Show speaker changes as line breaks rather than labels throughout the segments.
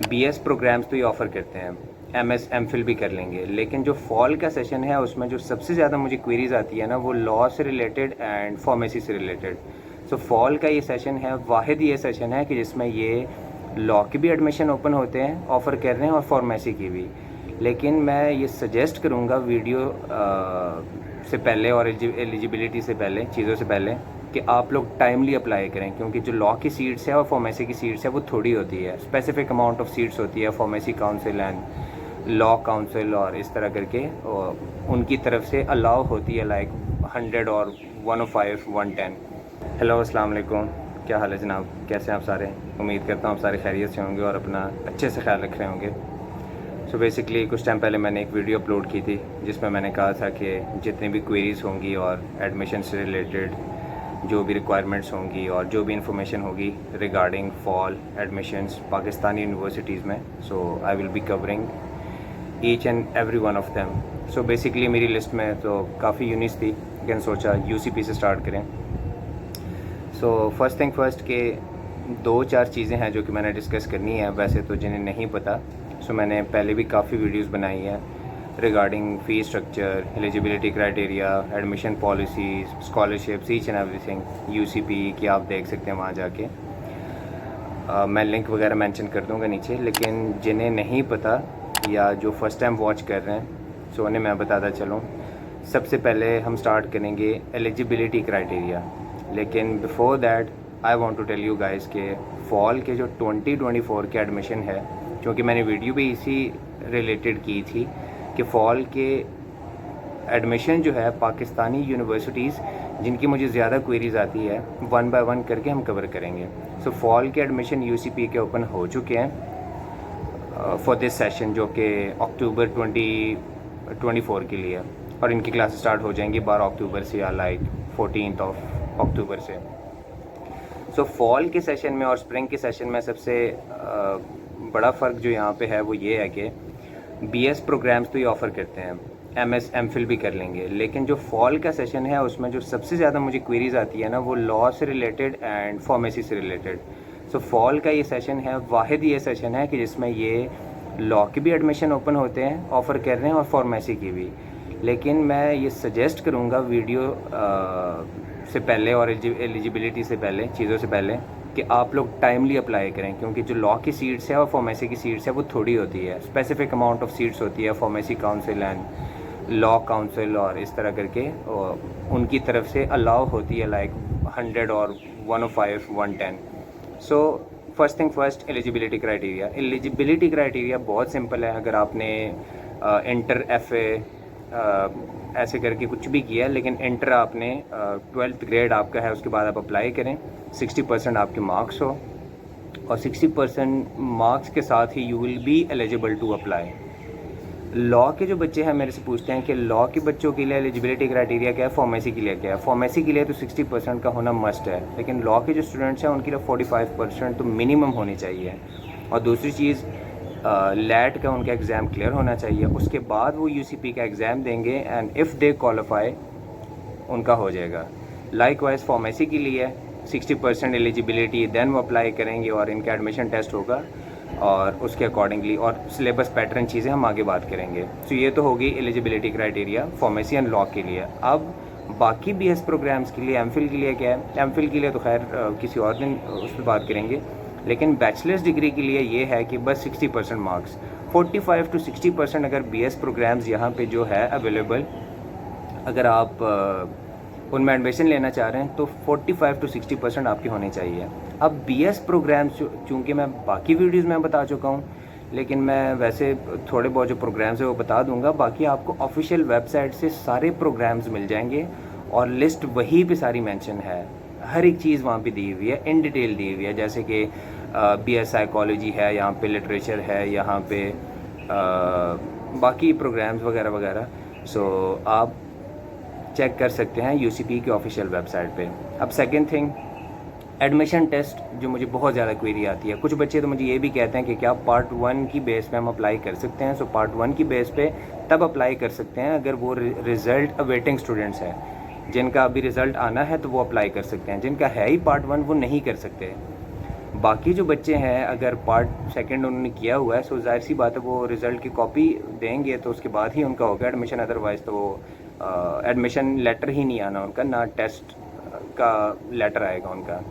BS programmes तो ये offer करते हैं, एमएस एमफिल भी कर लेंगे, लेकिन जो फॉल का सेशन है उसमें जो सबसे ज़्यादा मुझे क्वेरीज़ आती है ना, वो लॉ से रिलेटेड एंड फार्मेसी से रिलेटेड। सो फॉल का ये सेशन है, वाहिद ये सेशन है कि जिसमें ये लॉ के भी एडमिशन ओपन होते हैं, ऑफ़र कर रहे हैं, और फार्मेसी की भी। लेकिन मैं ये सजेस्ट करूँगा वीडियो से पहले और एलिजिबिलिटी से पहले, चीज़ों से पहले, कि आप लोग टाइमली अप्लाई करें, क्योंकि जो लॉ की सीट्स है और फार्मेसी की सीट्स है वो थोड़ी होती है, स्पेसिफिक अमाउंट ऑफ सीट्स होती है, pharmacy council and law council और इस तरह करके उनकी तरफ से अलाउ होती है, लाइक 100 और 105 110। हेलो, अस्सलाम वालेकुम, क्या हाल है जनाब, कैसे हैं आप सारे? उम्मीद करता हूँ आप सारे खैरियत से होंगे और अपना अच्छे से ख्याल रख रहे होंगे। सो बेसिकली कुछ टाइम पहले मैंने एक वीडियो अपलोड की थी जिसमें मैंने कहा था कि जितनी भी क्वेरीज़ होंगी और एडमिशन से रिलेटेड जो भी रिक्वायरमेंट्स होंगी और जो भी इंफॉर्मेशन होगी regarding fall admissions Pakistani universities में, so I will be covering each and every one of them. So basically मेरी लिस्ट में तो काफ़ी यूनिट्स थी, लेकिन सोचा यूसीपी से स्टार्ट करें। सो फर्स्ट थिंग फर्स्ट के 2-4 चीज़ें हैं जो कि मैंने डिस्कस करनी है, वैसे तो जिन्हें नहीं पता। सो मैंने पहले भी काफ़ी वीडियोस बनाई है regarding fee structure, eligibility criteria, admission policies, scholarships, each and everything UCP की आप देख सकते हैं वहाँ जाके। मैं लिंक वगैरह मेंशन कर दूँगा नीचे, लेकिन जिन्हें नहीं पता या जो फ़र्स्ट टाइम वॉच कर रहे हैं, सो उन्हें मैं बताता चलूँ। सबसे पहले हम स्टार्ट करेंगे एलिजिबिलिटी क्राइटेरिया, लेकिन before that I want to tell you guys के फॉल के जो 2024 के एडमिशन है, क्योंकि मैंने वीडियो भी इसी रिलेटेड की थी कि फॉल के एडमिशन जो है पाकिस्तानी यूनिवर्सिटीज़ जिनकी मुझे ज़्यादा क्वेरीज़ आती है, वन बाय वन करके हम कवर करेंगे। सो फॉल के एडमिशन यूसीपी के ओपन हो चुके हैं फॉर दिस सेशन, जो कि अक्टूबर 2024 के लिए, और इनकी क्लास स्टार्ट हो जाएंगी 12 अक्टूबर से या लाइक 14 अक्टूबर से। सो फॉल के सेशन में और स्प्रिंग के सेशन में सबसे बड़ा फ़र्क जो यहाँ पे है वो ये है कि बीएस प्रोग्राम्स तो ये ऑफ़र करते हैं, एमएस एमफिल भी कर लेंगे, लेकिन जो फॉल का सेशन है उसमें जो सबसे ज़्यादा मुझे क्वेरीज़ आती है ना, वो लॉ से रिलेटेड एंड फार्मेसी से रिलेटेड। सो फॉल का ये सेशन है, वाहिद ये सेशन है कि जिसमें ये लॉ के भी एडमिशन ओपन होते हैं, ऑफ़र कर रहे हैं, और फार्मेसी की भी। लेकिन मैं ये सजेस्ट करूँगा वीडियो से पहले और एलिजिबिलिटी से पहले, चीज़ों से पहले, कि आप लोग टाइमली अप्लाई करें, क्योंकि जो लॉ की सीट्स है और फार्मेसी की सीट्स है वो थोड़ी होती है, स्पेसिफिक अमाउंट ऑफ सीट्स होती है, pharmacy council and law council और इस तरह करके उनकी तरफ से अलाउ होती है, लाइक 100 और 105 110। So first thing first, eligibility criteria बहुत सिंपल है। अगर आपने इंटर FA ऐसे करके कुछ भी किया, लेकिन इंटर आपने 12th ग्रेड आपका है, उसके बाद आप अप्लाई करें, 60% आपके मार्क्स हो, और 60% मार्क्स के साथ ही you will be eligible to apply. Law के जो बच्चे हैं मेरे से पूछते हैं कि लॉ के बच्चों के लिए एलिजिबिलिटी क्राइटेरिया क्या है, फार्मेसी के लिए क्या है। फार्मेसी के लिए तो 60% का होना मस्ट है, लेकिन लॉ के जो स्टूडेंट्स हैं उनके लिए 45% तो मिनिमम होनी चाहिए। और दूसरी चीज़, लैट का उनका एग्ज़ाम क्लियर होना चाहिए, उसके बाद वो यूसीपी का एग्ज़ाम देंगे एंड इफ़ दे क्वालिफाई उनका हो जाएगा। लाइकवाइज फार्मेसी के लिए 60% एलिजिबिलिटी, देन वो अप्लाई करेंगे और इनका एडमिशन टेस्ट होगा, और उसके अकॉर्डिंगली और सिलेबस पैटर्न चीज़ें हम आगे बात करेंगे। तो ये तो होगी eligibility criteria pharmacy and law के लिए। अब बाकी बीएस प्रोग्राम्स के लिए, एमफिल के लिए क्या है, एमफिल के लिए तो खैर किसी और दिन उस पर बात करेंगे, लेकिन बैचलर्स डिग्री के लिए ये है कि बस 60% मार्क्स, 45 to 60% अगर बीएस प्रोग्राम्स यहाँ पे जो है अवेलेबल, अगर आप उनमें एडमिशन लेना चाह रहे हैं तो 45 to 60% आपकी होनी चाहिए। अब बीएस प्रोग्राम्स चूँकि मैं बाकी वीडियोज़ में बता चुका हूँ, लेकिन मैं वैसे थोड़े बहुत जो प्रोग्राम्स है वो बता दूंगा। बाकी आपको ऑफिशियल वेबसाइट से सारे प्रोग्राम्स मिल जाएंगे और लिस्ट वहीं पे सारी मेंशन है, हर एक चीज़ वहाँ पे दी हुई है, इन डिटेल दी हुई है। जैसे कि बीएस साइकोलॉजी है, यहाँ पे लिटरेचर है, यहाँ पे बाकी प्रोग्राम्स वगैरह वगैरह। सो आप चेक कर सकते हैं यूसीपी की ऑफिशियल वेबसाइट पे। अब सेकंड थिंग, एडमिशन टेस्ट जो मुझे बहुत ज़्यादा क्वेरी आती है। कुछ बच्चे तो मुझे ये भी कहते हैं कि क्या पार्ट 1 की बेस पे हम अप्लाई कर सकते हैं। सो पार्ट 1 की बेस पे तब अप्लाई कर सकते हैं अगर वो रिज़ल्ट अवेटिंग स्टूडेंट्स हैं, जिनका अभी रिज़ल्ट आना है तो वो अप्लाई कर सकते हैं। जिनका है ही पार्ट 1 वो नहीं कर सकते। बाकी जो बच्चे हैं अगर पार्ट सेकंड उन्होंने किया हुआ है सो जाहिर सी बात है वो रिज़ल्ट की कॉपी देंगे तो उसके बाद ही उनका होगा एडमिशन, अदरवाइज़ तो एडमिशन लेटर ही नहीं आना उनका, ना टेस्ट का लेटर आएगा उनका।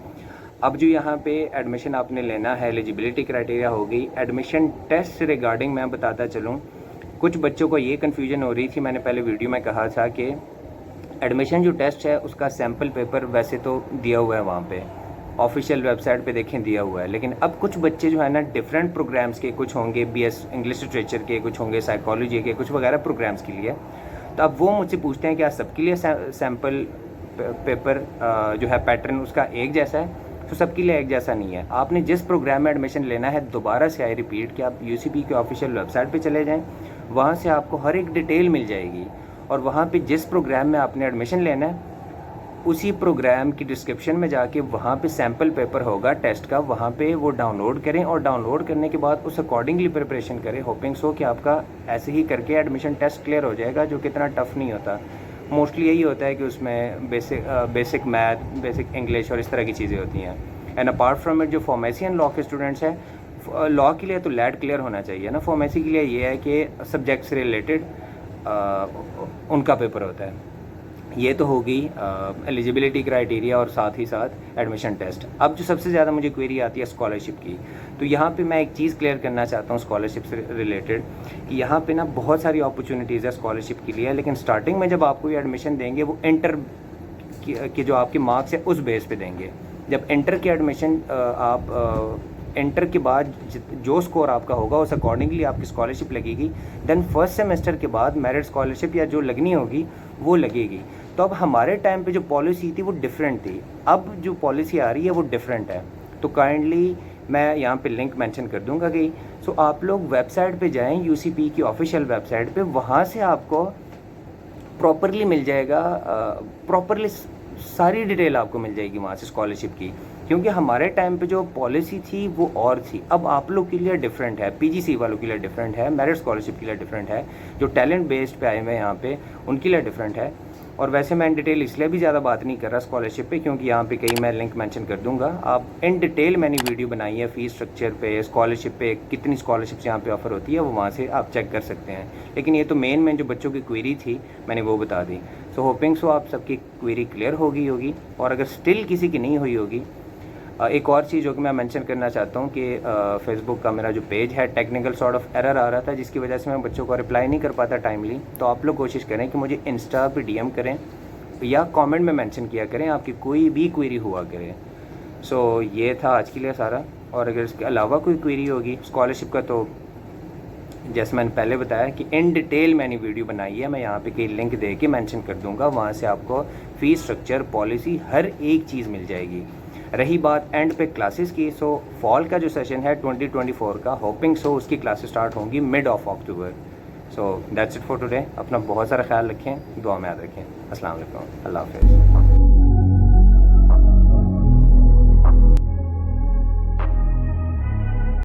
अब जो यहाँ पे एडमिशन आपने लेना है, एलिजिबिलिटी क्राइटेरिया हो गई। एडमिशन टेस्ट से रिगार्डिंग मैं बताता चलूँ, कुछ बच्चों को ये कन्फ्यूजन हो रही थी, मैंने पहले वीडियो में कहा था कि एडमिशन जो टेस्ट है उसका सैम्पल पेपर वैसे तो दिया हुआ है वहाँ पे ऑफिशियल वेबसाइट पे देखें दिया हुआ है, लेकिन अब कुछ बच्चे जो है ना डिफरेंट प्रोग्राम्स के, कुछ होंगे बीएस इंग्लिश लिटरेचर के, कुछ होंगे साइकोलॉजी के, कुछ वगैरह प्रोग्राम्स के लिए, तो अब वो मुझसे पूछते हैं कि आज सबके लिए सैम्पल पेपर जो है पैटर्न उसका एक जैसा है। तो सबके लिए एक जैसा नहीं है। आपने जिस प्रोग्राम में एडमिशन लेना है, दोबारा से आई रिपीट कि आप यूसीपी के ऑफिशियल वेबसाइट पे चले जाएं, वहाँ से आपको हर एक डिटेल मिल जाएगी और वहाँ पे जिस प्रोग्राम में आपने एडमिशन लेना है उसी प्रोग्राम की डिस्क्रिप्शन में जाके वहाँ पे सैम्पल पेपर होगा टेस्ट का, वहाँ पे वो डाउनलोड करें और डाउनलोड करने के बाद उस अकॉर्डिंगली प्रिपरेशन करें। होपिंग सो कि आपका ऐसे ही करके एडमिशन टेस्ट क्लियर हो जाएगा, जो कि इतना टफ नहीं होता। मोस्टली यही होता है कि उसमें बेसिक मैथ, बेसिक इंग्लिश और इस तरह की चीज़ें होती हैं। एंड अपार्ट फ्रॉम इट जो फार्मेसी एंड लॉ के स्टूडेंट्स हैं, लॉ के लिए तो लैट क्लियर होना चाहिए ना, फार्मेसी के लिए ये है कि सब्जेक्ट से रिलेटेड उनका पेपर होता है। ये तो होगी एलिजिबिलिटी क्राइटेरिया और साथ ही साथ एडमिशन टेस्ट। अब जो सबसे ज़्यादा मुझे क्वेरी आती है स्कॉलरशिप की, तो यहाँ पे मैं एक चीज़ क्लियर करना चाहता हूँ स्कॉलरशिप से रिलेटेड कि यहाँ पे ना बहुत सारी अपॉर्चुनिटीज़ है स्कॉलरशिप के लिए, लेकिन स्टार्टिंग में जब आपको ये एडमिशन देंगे वो इंटर की जो आपके मार्क्स है उस बेस पे देंगे। जब इंटर की एडमिशन आप इंटर के बाद जो स्कोर आपका होगा उस अकॉर्डिंगली आपकी स्कॉलरशिप लगेगी। देन फर्स्ट सेमेस्टर के बाद मेरिट स्कॉलरशिप या जो लगनी होगी वो लगेगी। तो अब हमारे टाइम पे जो पॉलिसी थी वो डिफरेंट थी, अब जो पॉलिसी आ रही है वो डिफरेंट है। तो काइंडली मैं यहाँ पे लिंक मेंशन कर दूंगा कि सो आप लोग वेबसाइट पे जाएं, यूसीपी की ऑफिशियल वेबसाइट पे, वहाँ से आपको प्रॉपरली मिल जाएगा, प्रॉपरली सारी डिटेल आपको मिल जाएगी वहाँ से स्कॉलरशिप की। क्योंकि हमारे टाइम पे जो पॉलिसी थी वो और थी, अब आप लोग के लिए डिफरेंट है, पीजीसी वालों के लिए डिफरेंट है, मेरिट स्कॉलरशिप के लिए डिफरेंट है, जो टैलेंट बेस्ड पे आए हुए हैं यहाँ पे उनके लिए डिफरेंट है। और वैसे मैं इन डिटेल इसलिए भी ज़्यादा बात नहीं कर रहा स्कॉलरशिप पे, क्योंकि यहाँ पे कहीं मैं लिंक मेंशन कर दूंगा, आप इन डिटेल मैंने वीडियो बनाई है फ़ीस स्ट्रक्चर पे, स्कॉलरशिप पे, कितनी स्कॉलरशिप्स यहाँ पे ऑफर होती है वो वहाँ से आप चेक कर सकते हैं। लेकिन ये तो मेन जो बच्चों की क्वेरी थी मैंने वो बता दी। सो होपिंग सो आप सबकी क्वेरी क्लियर होगी। और अगर स्टिल किसी की नहीं हुई होगी, एक और चीज़ जो कि मैं मेंशन करना चाहता हूँ कि फेसबुक का मेरा जो पेज है टेक्निकल सॉर्ट ऑफ एरर आ रहा था, जिसकी वजह से मैं बच्चों को रिप्लाई नहीं कर पाता टाइमली। तो आप लोग कोशिश करें कि मुझे इंस्टा पे डीएम करें या कमेंट में मेंशन किया करें आपकी कोई भी क्वेरी हुआ करे। सो ये था आज के लिए सारा। और अगर इसके अलावा कोई क्वेरी होगी स्कॉलरशिप का, तो जैसे मैंने पहले बताया कि इन डिटेल मैंने वीडियो बनाई है, मैं यहाँ पे कई लिंक दे के मैंशन कर दूँगा, वहाँ से आपको फ़ीस स्ट्रक्चर, पॉलिसी, हर एक चीज़ मिल जाएगी। रही बात एंड पे क्लासेस की, सो फॉल का जो सेशन है 2024 का, होपिंग सो उसकी क्लासेस स्टार्ट होंगी mid of October. So that's it for today. अपना बहुत सारा ख्याल रखें, दुआ में याद रखें। अस्सलाम वालेकुम, अल्लाह हाफ़िज़।